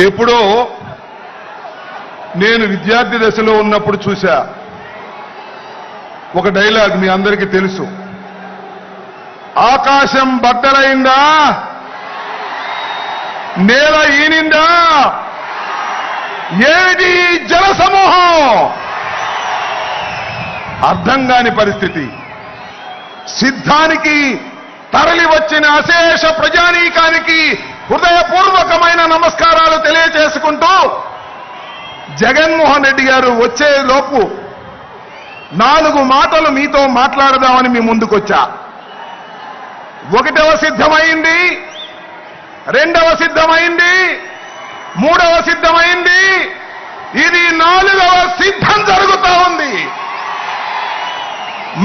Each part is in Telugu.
ఎప్పుడో నేను విద్యార్థి దశలో ఉన్నప్పుడు చూశా ఒక డైలాగ్, మీ అందరికీ తెలుసు. ఆకాశం బద్దలైందా, నేల ఈనిందా, ఏది జనసమూహం? అర్థం కాని పరిస్థితి. సిద్ధానికి తరలి వచ్చిన అశేష ప్రజానీకానికి హృదయపూర్వకమైన నమస్కారాలు తెలియజేసుకుంటూ జగన్మోహన్ రెడ్డి గారు వచ్చే లోపు 4 మాటలు మీతో మాట్లాడదామని మీ ముందుకొచ్చా. 1వ సిద్ధమైంది, 2వ సిద్ధమైంది, 3వ సిద్ధమైంది, ఇది 4వ సిద్ధం జరుగుతా ఉంది.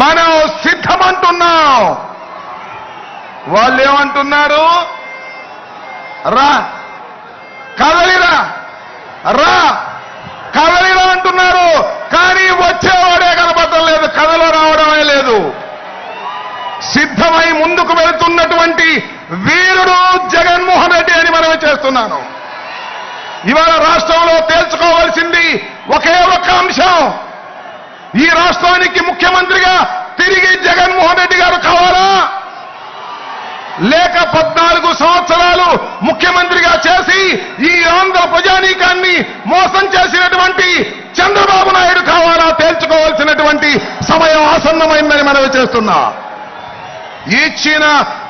మనం సిద్ధమంటున్నాం. వాళ్ళు ఏమంటున్నారు? రా కదలిరా, రా కదలిరా అంటున్నారు. కానీ వచ్చేవాడే కనపడటం లేదు, కథలో రావడమే లేదు. సిద్ధమై ముందుకు వెళుతున్నటువంటి వీరుడు జగన్మోహన్ రెడ్డి అని మనమే చేస్తున్నాను. ఇవాళ రాష్ట్రంలో తేల్చుకోవాల్సింది ఒకే ఒక్క అంశం. ఈ రాష్ట్రానికి ముఖ్యమంత్రిగా తిరిగి జగన్మోహన్ రెడ్డి గారు కావాలా, లేక 14 సంవత్సరాలు ముఖ్యమంత్రిగా చేసి ఈ ఆంధ్ర ప్రజానీకాన్ని మోసం చేసినటువంటి చంద్రబాబు నాయుడు కావాలా? తేల్చుకోవాల్సినటువంటి సమయం ఆసన్నమైందని మనవి చేస్తున్నా. ఇచ్చిన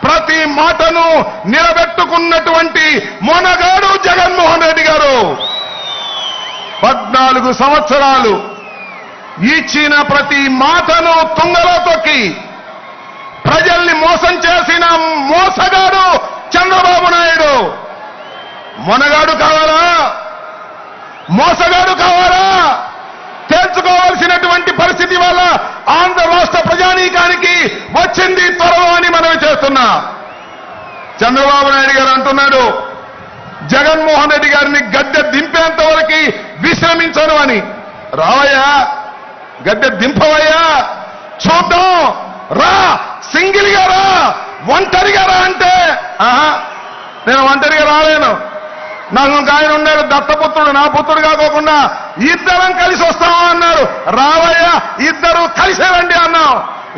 ప్రతి మాటను నిలబెట్టుకున్నటువంటి మొనగాడు జగన్మోహన్ రెడ్డి గారు. 14 సంవత్సరాలు ఇచ్చిన ప్రతి మాటను తుంగలో తొక్కి ప్రజల్ని మోసం చేసిన మోసగాడు చంద్రబాబు నాయుడు. మొనగాడు కావాలా, మోసగాడు కావాలా? తేల్చుకోవాల్సినటువంటి పరిస్థితి వల్ల ఆంధ్ర రాష్ట్ర ప్రజానీకానికి వచ్చింది త్వరలో అని మనం చేస్తున్నా. చంద్రబాబు నాయుడు గారు అంటున్నాడు జగన్మోహన్ రెడ్డి గారిని గద్దె దింపేంత వరకు విశ్రమించను అని. రావయ్యా, గద్దె దింపవయ్యా, చూద్దాం, రా, సింగిల్ గా రా, ఒంటరిగా రా అంటే నేను ఒంటరిగా రాలేను. నాకు ఒక ఆయన ఉన్నాడు దత్తపుత్రుడు, నా పుత్రుడు కాకోకుండా ఇద్దరం కలిసి వస్తాం అన్నారు. రావయ్యా, ఇద్దరు కలిసే రండి అన్నాం.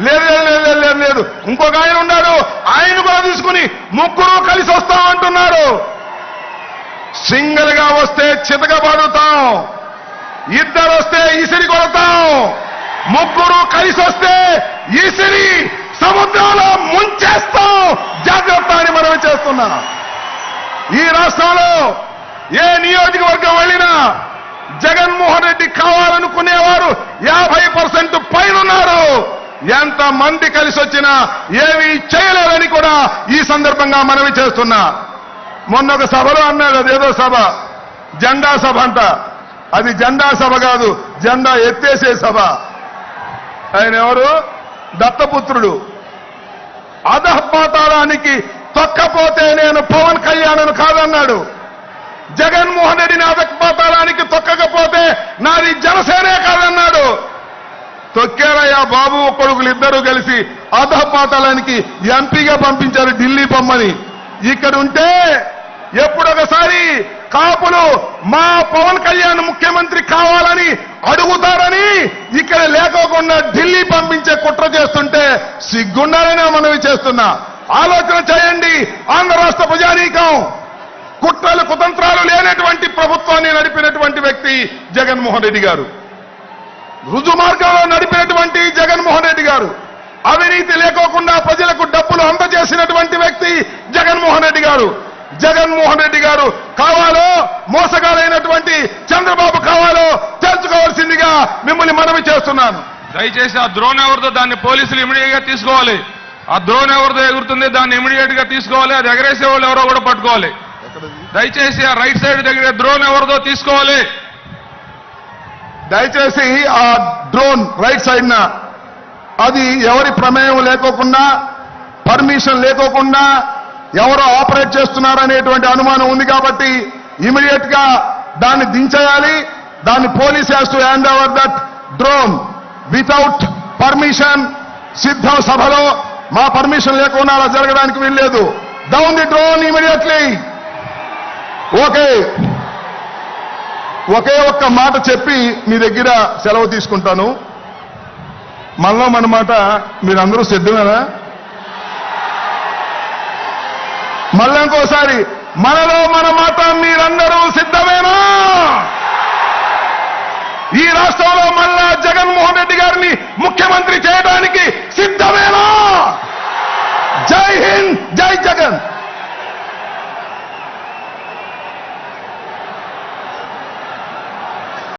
లేదు లేదు లేదు లేదు. ఇంకొక ఆయన ఉన్నాడు, ఆయన కూడా తీసుకుని 3 కలిసి వస్తాం అంటున్నారు. సింగిల్ గా వస్తే చితకబడుతాం, 2 వస్తే ఇసిరి కొడతాం, 3 కలిసి వస్తే ఇసిరి సముద్రంలో ముంచేస్తాం. జాగ్రత్త అని మనం చేస్తున్నాం. ఈ రాష్ట్రంలో ఏ నియోజకవర్గం వెళ్ళినా జగన్మోహన్ రెడ్డి కావాలనుకునేవారు 50% పైన ఉన్నారు. ఎంత మంది కలిసి వచ్చినా ఏమీ చేయలేదని కూడా ఈ సందర్భంగా మనవి చేస్తున్నా. మొన్న ఒక సభలో అన్నాడు, అదేదో సభ, జెండా సభ అంట. అది జెండా సభ కాదు, జెండా ఎత్తేసే సభ. ఆయన ఎవరు? దత్తపుత్రుడు. అధఃపాతాళానికి తొక్కపోతే నేను పవన్ కళ్యాణ్ కాదన్నాడు. జగన్మోహన్ రెడ్డిని అధఃపాతాళానికి తొక్కకపోతే నాది జనసేనే కాదన్నాడు. తొక్కారయ్యా బాబు కొడుకులు ఇద్దరు కలిసి అధఃపాతాళానికి ఎంపీగా పంపించారు ఢిల్లీ పొమ్మని. ఇక్కడ ఉంటే ఎప్పుడొకసారి కాపులు మా పవన్ కళ్యాణ్ ముఖ్యమంత్రి కావాలని అడుగుతారని ఇక్కడ లేకోకుండా ఢిల్లీ పంపించే కుట్ర చేస్తుంటే సిగ్గుండాలని మనవి చేస్తున్నా. ఆలోచన చేయండి. ఆంధ్ర రాష్ట్ర ప్రజానీకం కుట్రలు కుతంత్రాలు లేనటువంటి ప్రభుత్వాన్ని నడిపినటువంటి వ్యక్తి జగన్మోహన్ రెడ్డి గారు. రుజు మార్గంలో నడిపినటువంటి జగన్మోహన్ రెడ్డి గారు. అవినీతి లేకోకుండా ప్రజలకు డబ్బులు అందజేసినటువంటి వ్యక్తి జగన్మోహన్ రెడ్డి గారు. జగన్మోహన్ రెడ్డి గారు కావాలో, మోసగాలైనటువంటి చంద్రబాబు కావాలో తెలుసుకోవాల్సిందిగా మిమ్మల్ని మనవి చేస్తున్నాను. దయచేసి ఆ డ్రోన్ ఎవరితో దాన్ని పోలీసులు ఇమీడియట్ గా తీసుకోవాలి. ఆ డ్రోన్ ఎవరితో ఎగురుతుంది దాన్ని ఇమీడియట్ గా తీసుకోవాలి. అది ఎగరేసే వాళ్ళు ఎవరో కూడా పట్టుకోవాలి. దయచేసి ఆ రైట్ సైడ్ దగ్గర డ్రోన్ ఎవరితో తీసుకోవాలి. దయచేసి ఆ డ్రోన్ రైట్ సైడ్ న అది ఎవరి ప్రమేయం లేకోకుండా, పర్మిషన్ లేకోకుండా ఎవరో ఆపరేట్ చేస్తున్నారనేటువంటి అనుమానం ఉంది కాబట్టి ఇమీడియట్ గా దాన్ని దించేయాలి. దాన్ని police has to hand over that drone without permission. సిద్ధం సభలో మా పర్మిషన్ లేకుండా అలా జరగడానికి వీల్లేదు. Down the drone immediately. Okay, ఒకే ఒక్క మాట చెప్పి మీ దగ్గర సెలవు తీసుకుంటాను. మనలో మన మాట మీరందరూ సిద్ధమేనా? మళ్ళీ ఇంకోసారి, మనలో మన మాట మీరందరూ సిద్ధమేనా? ఈ రాష్ట్రంలో మళ్ళా జగన్మోహన్ రెడ్డి గారిని ముఖ్యమంత్రి చేయడానికి